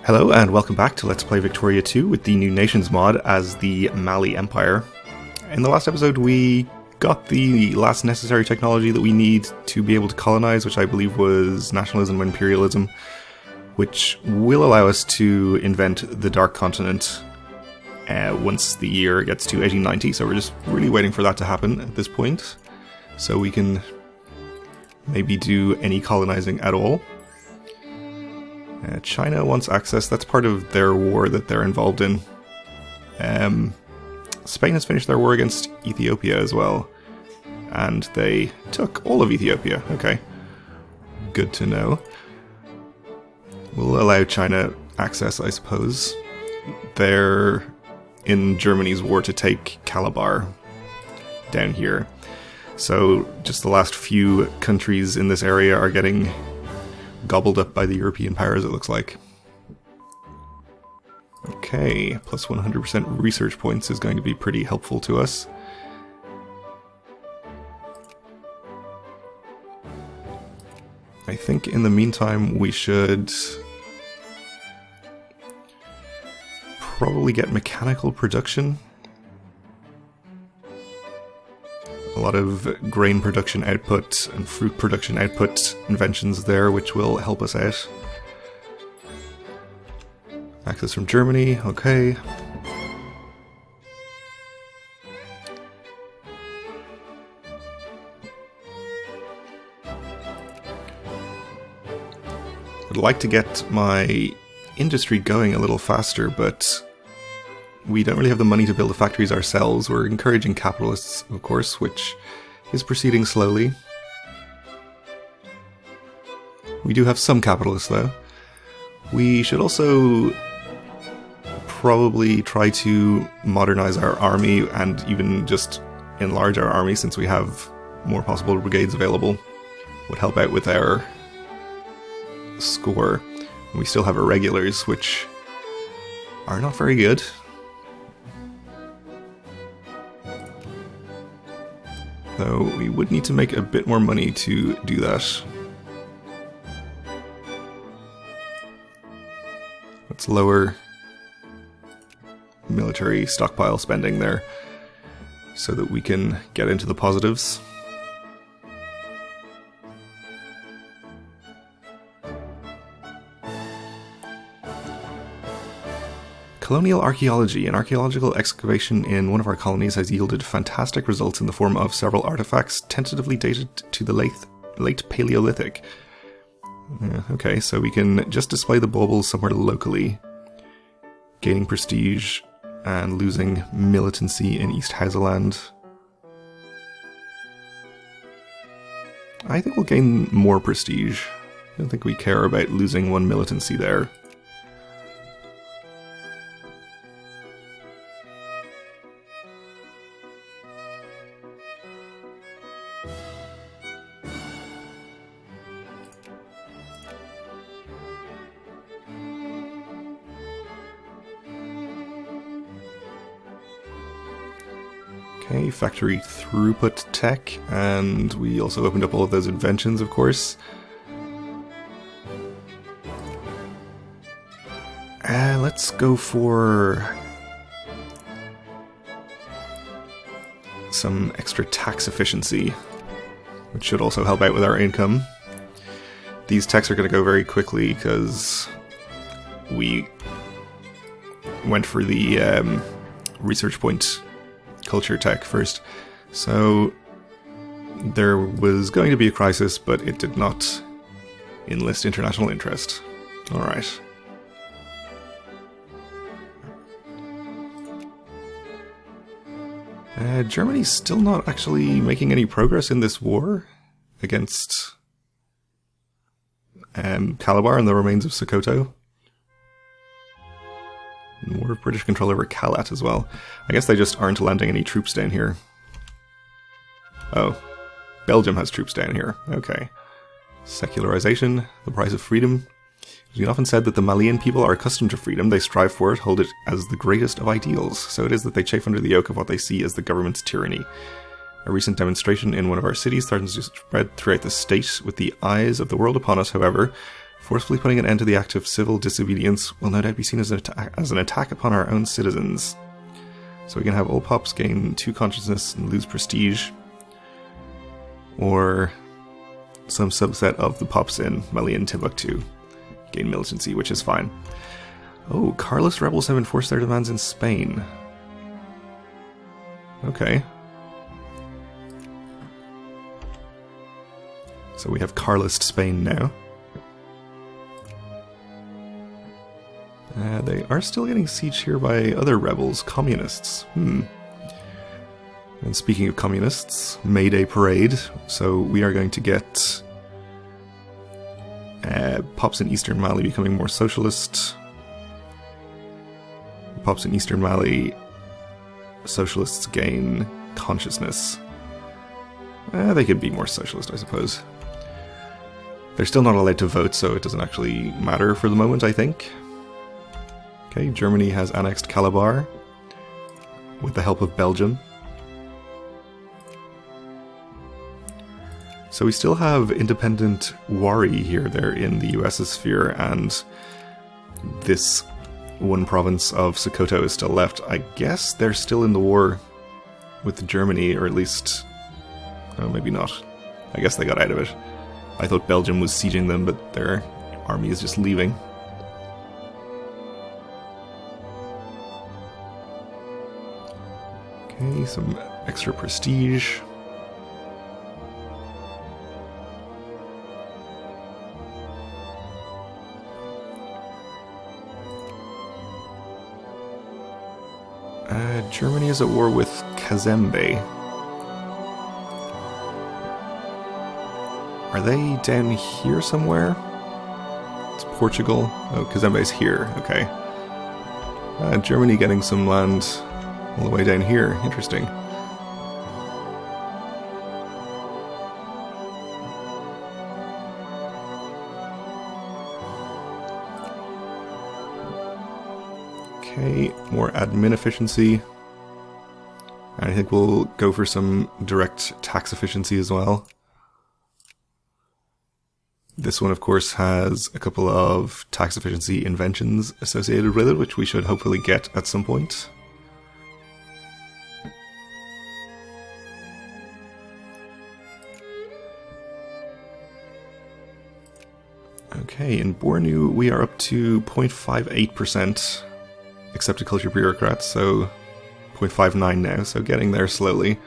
Hello and welcome back to Let's Play Victoria 2 with the New Nations mod as the Mali Empire. In the last episode we got the last necessary technology that we need to be able to colonize, which I believe was nationalism and imperialism, which will allow us to invent the Dark Continent once the year gets to 1890, so we're just really waiting for that to happen at this point, so we can maybe do any colonizing at all. China wants access. That's part of their war that they're involved in. Spain has finished their war against Ethiopia as well, and they took all of Ethiopia. Okay, good to know. We'll allow China access, I suppose. They're in Germany's war to take Calabar down here. So just the last few countries in this area are getting gobbled up by the European powers, it looks like. Okay, plus 100% research points is going to be pretty helpful to us. I think in the meantime we should probably get mechanical production. A lot of grain production output and fruit production output inventions there, which will help us out. Access from Germany, okay. I'd like to get my industry going a little faster, but we don't really have the money to build the factories ourselves. We're encouraging capitalists, of course, which is proceeding slowly. We do have some capitalists, though. We should also probably try to modernize our army and even just enlarge our army, since we have more possible brigades available. Would help out with our score. We still have irregulars, which are not very good. Though we would need to make a bit more money to do that. Let's lower military stockpile spending there so that we can get into the positives. Colonial archaeology. An archaeological excavation in one of our colonies has yielded fantastic results in the form of several artifacts tentatively dated to the late Paleolithic. Okay, so we can just display the baubles somewhere locally, gaining prestige and losing militancy in East Hausaland. I think we'll gain more prestige. I don't think we care about losing one militancy there. Okay, factory throughput tech, and we also opened up all of those inventions, of course. Let's go for some extra tax efficiency, which should also help out with our income. These techs are going to go very quickly because we went for the research point culture tech first. So there was going to be a crisis, but it did not enlist international interest. Alright. Germany's still not actually making any progress in this war against Calabar and the remains of Sokoto. War of British control over Kalat as well. I guess they just aren't landing any troops down here. Oh, Belgium has troops down here. Okay. Secularization, the price of freedom. It has been often said that the Malian people are accustomed to freedom. They strive for it, hold it as the greatest of ideals. So it is that they chafe under the yoke of what they see as the government's tyranny. A recent demonstration in one of our cities threatens to spread throughout the state. With the eyes of the world upon us, however, Forcefully putting an end to the act of civil disobedience will no doubt be seen as an attack upon our own citizens. So we can have all pops gain 2 consciousness and lose prestige. Or some subset of the pops in Mali and Timbuktu gain militancy, which is fine. Oh, Carlist rebels have enforced their demands in Spain. Okay. So we have Carlist Spain now. They are still getting sieged here by other rebels, communists. And speaking of communists, May Day Parade. So we are going to get pops in Eastern Mali becoming more socialist. Pops in Eastern Mali, socialists gain consciousness. They could be more socialist, I suppose. They're still not allowed to vote, so it doesn't actually matter for the moment, I think. Okay, Germany has annexed Calabar with the help of Belgium. So we still have independent Wari here. They're in the US's sphere, and this one province of Sokoto is still left. I guess they're still in the war with Germany, or at least... Oh, maybe not. I guess they got out of it. I thought Belgium was sieging them, but their army is just leaving. Okay, some extra prestige. Germany is at war with Kazembe. Are they down here somewhere? It's Portugal. Oh, Kazembe is here. Okay. Germany getting some land all the way down here. Interesting. Okay, more admin efficiency. I think we'll go for some direct tax efficiency as well. This one, of course, has a couple of tax efficiency inventions associated with it, which we should hopefully get at some point. Okay, in Bornu we are up to 0.58% accepted culture bureaucrats, so 0.59 now, so getting there slowly.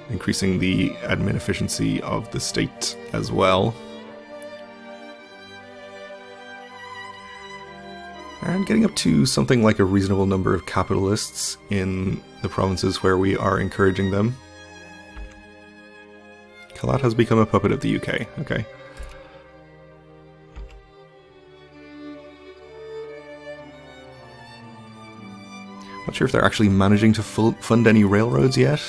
Increasing the admin efficiency of the state as well. And getting up to something like a reasonable number of capitalists in the provinces where we are encouraging them. Kalat has become a puppet of the UK, okay. Not sure if they're actually managing to fund any railroads yet.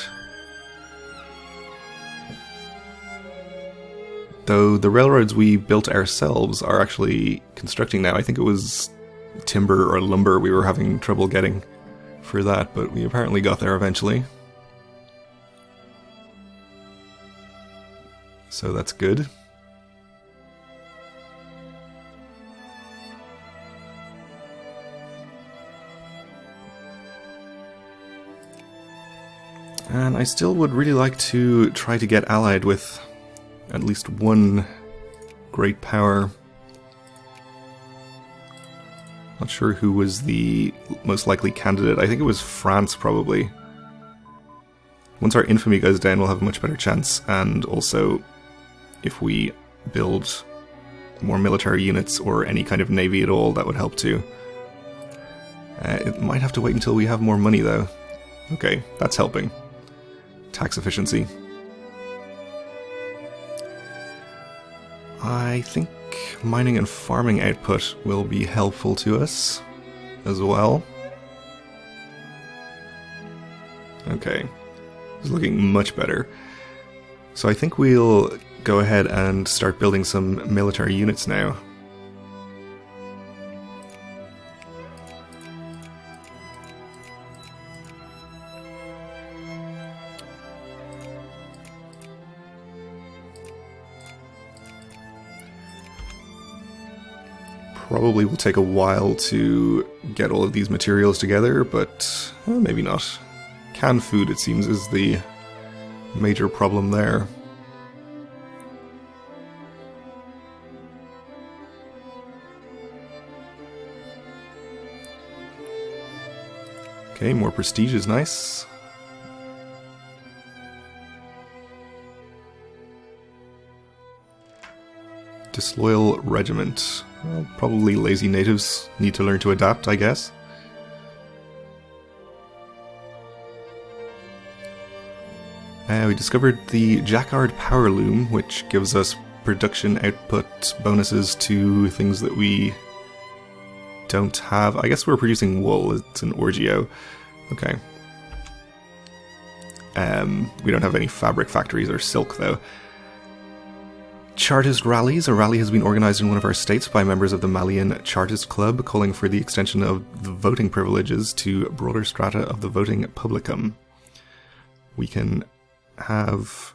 Though the railroads we built ourselves are actually constructing now. I think it was timber or lumber we were having trouble getting for that, but we apparently got there eventually. So that's good. And I still would really like to try to get allied with at least one great power. Not sure who was the most likely candidate. I think it was France, probably. Once our infamy goes down, we'll have a much better chance. And also, if we build more military units or any kind of navy at all, that would help too. It might have to wait until we have more money, though. Okay, that's helping. Tax efficiency. I think mining and farming output will be helpful to us as well. Okay, it's looking much better. So I think we'll go ahead and start building some military units now. Probably will take a while to get all of these materials together, but maybe not. Canned food, it seems, is the major problem there. Okay, more prestige is nice. Disloyal regiment. Well, probably lazy natives need to learn to adapt, I guess. We discovered the Jacquard power loom, which gives us production output bonuses to things that we don't have. I guess we're producing wool. It's an Orgio. Okay. We don't have any fabric factories or silk, though. Chartist rallies. A rally has been organized in one of our states by members of the Malian Chartist Club, calling for the extension of the voting privileges to broader strata of the voting publicum. We can have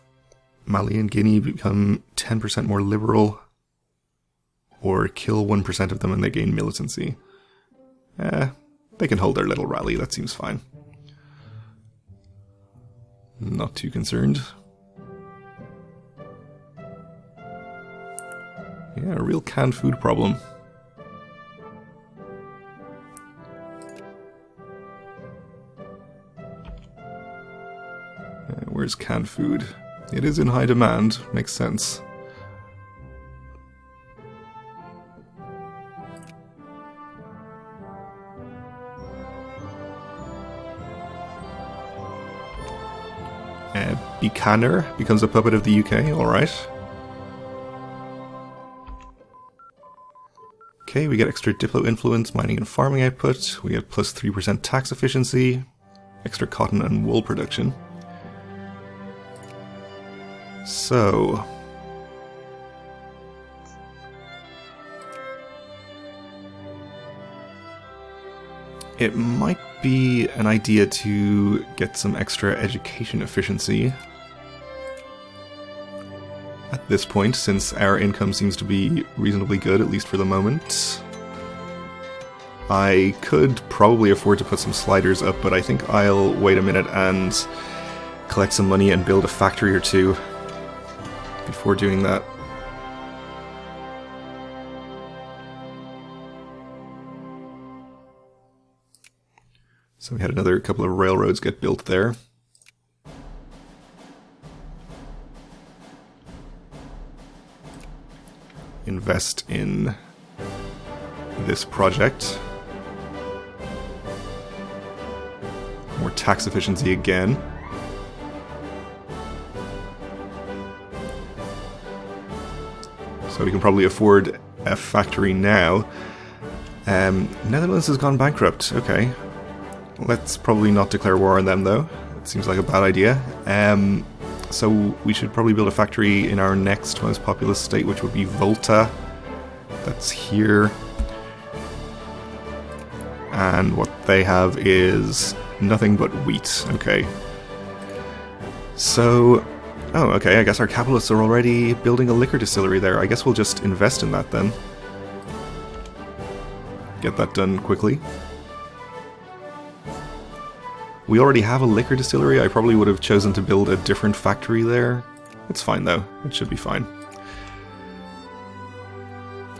Mali and Guinea become 10% more liberal, or kill 1% of them and they gain militancy. They can hold their little rally, that seems fine. Not too concerned. Yeah, a real canned food problem. Where's canned food? It is in high demand, makes sense. Buchanan becomes a puppet of the UK, alright. Okay, we get extra Diplo influence, mining and farming output, we get plus 3% tax efficiency, extra cotton and wool production. So... it might be an idea to get some extra education efficiency at this point, since our income seems to be reasonably good, at least for the moment. I could probably afford to put some sliders up, but I think I'll wait a minute and collect some money and build a factory or two before doing that. So we had another couple of railroads get built there. Invest in this project. More tax efficiency again. So we can probably afford a factory now. Netherlands has gone bankrupt. Okay. Let's probably not declare war on them, though. It seems like a bad idea. So we should probably build a factory in our next most populous state, which would be Volta. That's here. And what they have is nothing but wheat. Okay. So... oh, okay, I guess our capitalists are already building a liquor distillery there. I guess we'll just invest in that then. Get that done quickly. We already have a liquor distillery. I probably would have chosen to build a different factory there. It's fine though. It should be fine.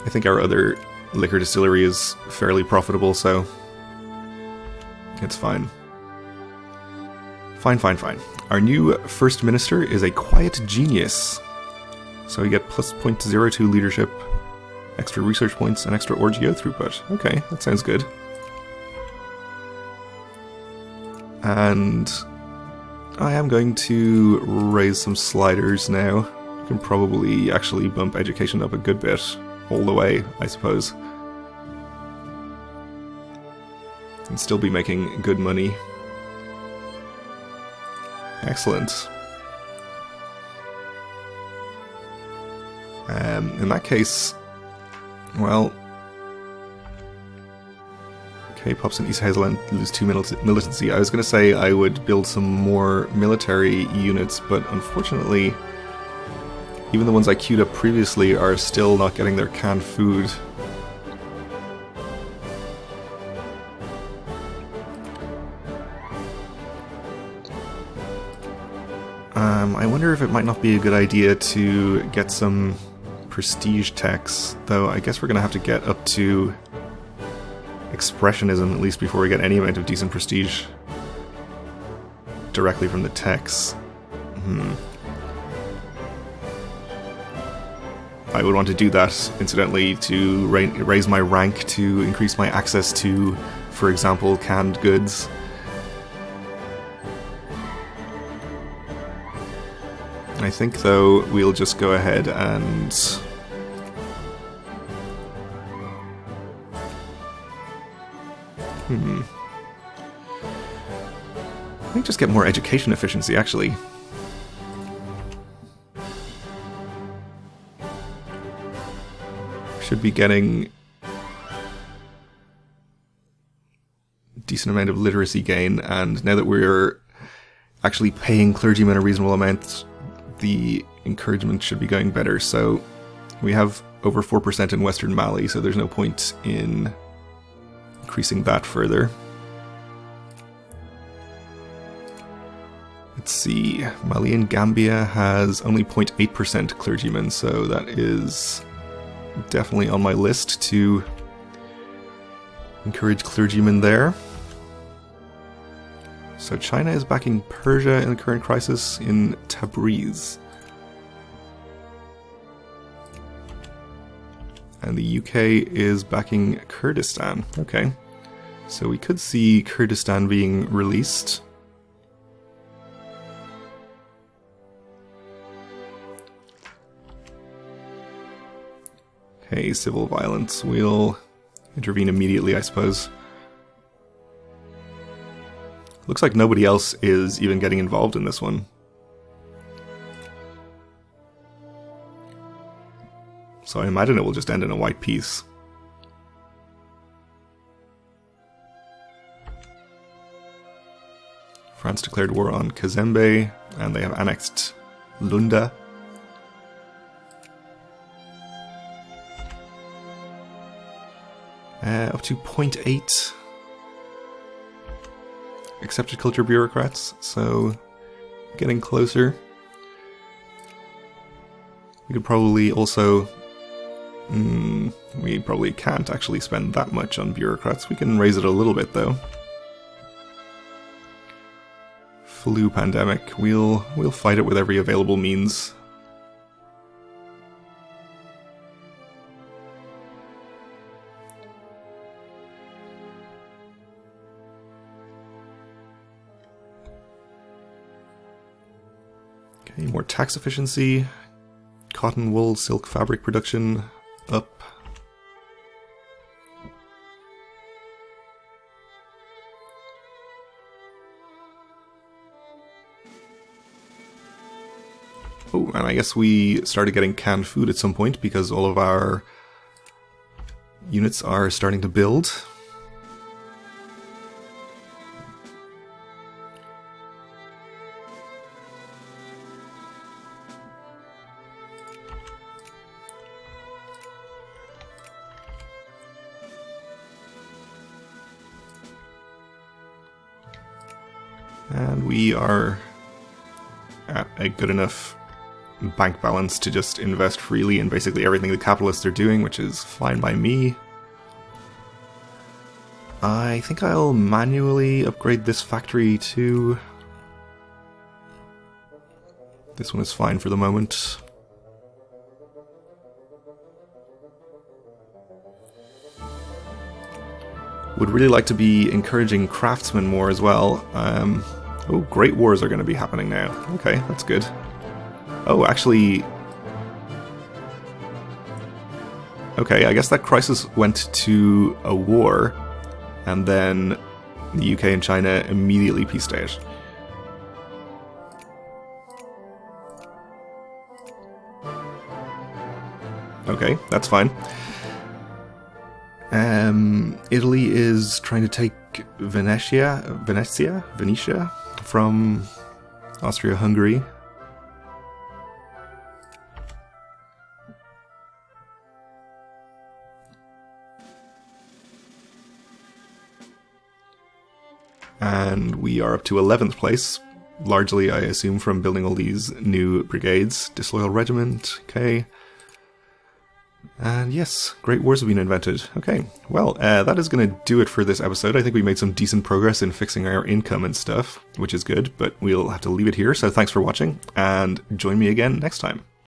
I think our other liquor distillery is fairly profitable, so it's fine. Fine, fine, fine. Our new First Minister is a quiet genius. So we get plus 0.02 leadership, extra research points, and extra Orgio throughput. Okay, that sounds good. And I am going to raise some sliders now. You can probably actually bump education up a good bit, all the way, I suppose. And still be making good money. Excellent. In that case, well... okay, Pops and East Hazelland lose 2 militancy. I was going to say I would build some more military units, but unfortunately, even the ones I queued up previously are still not getting their canned food. I wonder if it might not be a good idea to get some prestige techs, though I guess we're going to have to get up to expressionism at least before we get any amount of decent prestige directly from the techs. I would want to do that, incidentally, to raise my rank, to increase my access to, for example, canned goods. I think, though, we'll just go ahead and I think just get more education efficiency, actually. Should be getting a decent amount of literacy gain, and now that we're actually paying clergymen a reasonable amount, the encouragement should be going better. So we have over 4% in Western Mali, so there's no point in increasing that further. Let's see, Mali and Gambia has only 0.8% clergymen, so that is definitely on my list to encourage clergymen there. So China is backing Persia in the current crisis in Tabriz. And the UK is backing Kurdistan. Okay. So we could see Kurdistan being released. Okay, civil violence. We'll intervene immediately, I suppose. Looks like nobody else is even getting involved in this one. So I imagine it will just end in a white peace. France declared war on Kazembe, and they have annexed Lunda. Up to 0.8 accepted culture bureaucrats, so getting closer. We could probably also... we probably can't actually spend that much on bureaucrats. We can raise it a little bit, though. Flu pandemic. We'll fight it with every available means. Okay, more tax efficiency. Cotton, wool, silk, fabric production up. Oh, and I guess we started getting canned food at some point because all of our units are starting to build. And we are at a good enough bank balance to just invest freely in basically everything the capitalists are doing, which is fine by me. I think I'll manually upgrade this factory too. This one is fine for the moment. Would really like to be encouraging craftsmen more as well. Oh, great wars are going to be happening now. Okay, that's good. Oh, actually... Okay, I guess that crisis went to a war, and then the UK and China immediately peaced out. Okay, that's fine. Italy is trying to take Venetia from Austria-Hungary. And we are up to 11th place, largely, I assume, from building all these new brigades. Disloyal Regiment, okay. And yes, great wars have been invented. Okay, well, that is going to do it for this episode. I think we made some decent progress in fixing our income and stuff, which is good, but we'll have to leave it here. So thanks for watching, and join me again next time.